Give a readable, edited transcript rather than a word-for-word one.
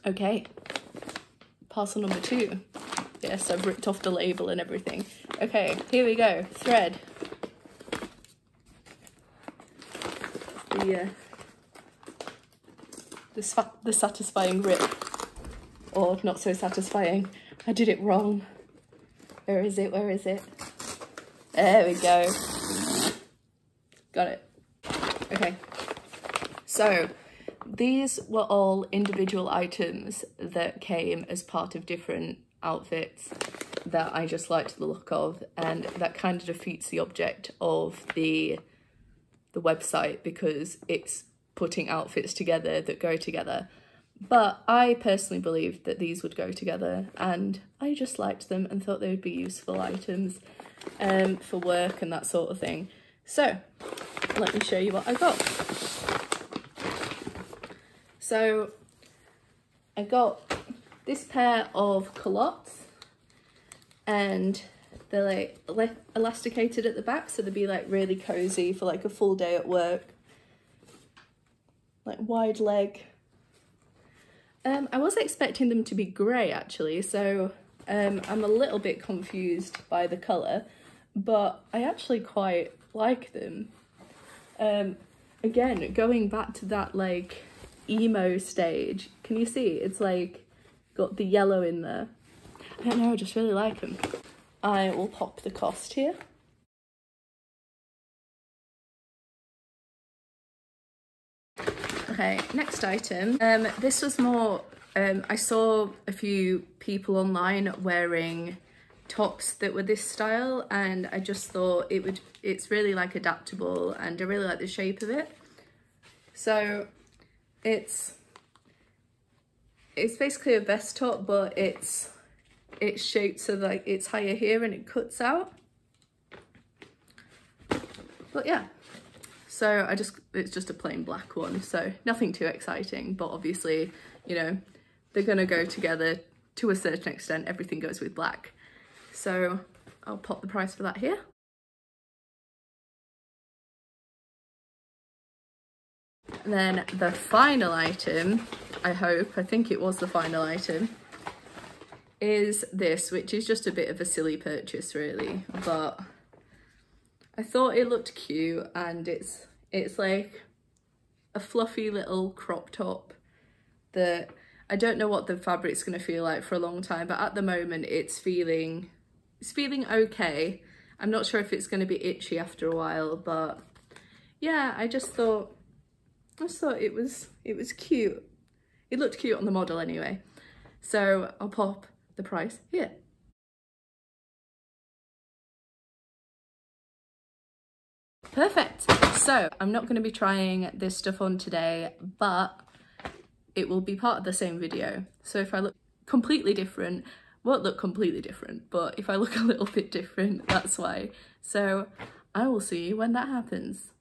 Okay, parcel number 2. Yes, I've ripped off the label and everything. Okay, here we go. Thread. The satisfying rip. Or not so satisfying. I did it wrong. Where is it? Where is it? There we go. Got it. Okay. So these were all individual items that came as part of different outfits that I just liked the look of, and that kind of defeats the object of the website because it's putting outfits together that go together. But I personally believed that these would go together, and I just liked them and thought they would be useful items for work and that sort of thing. So let me show you what I got. So I got this pair of culottes, and they're like elasticated at the back, so they'd be like really cozy for like a full day at work. Like wide leg. I was expecting them to be grey actually, so I'm a little bit confused by the colour, but I actually quite like them. Again, going back to that like emo stage, can you see it's like got the yellow in there? I don't know, I just really like them. I will pop the cost here. Okay, next item. This was more, I saw a few people online wearing tops that were this style, and I just thought it's really like adaptable, and I really like the shape of it. So it's basically a vest top, but it's shaped so like it's higher here and it cuts out. But yeah. So it's just a plain black one, so nothing too exciting, but obviously, you know, they're gonna go together to a certain extent. Everything goes with black. So I'll pop the price for that here. And then the final item, I think it was the final item, is this, which is just a bit of a silly purchase really, but I thought it looked cute, and it's like a fluffy little crop top that I don't know what the fabric's going to feel like for a long time, but at the moment it's feeling okay. I'm not sure if it's going to be itchy after a while, but yeah, I just thought it was cute. It looked cute on the model anyway. So I'll pop the price here. Perfect. So I'm not going to be trying this stuff on today, but it will be part of the same video. So if I look completely different, won't look completely different, but if I look a little bit different, that's why. So I will see you when that happens.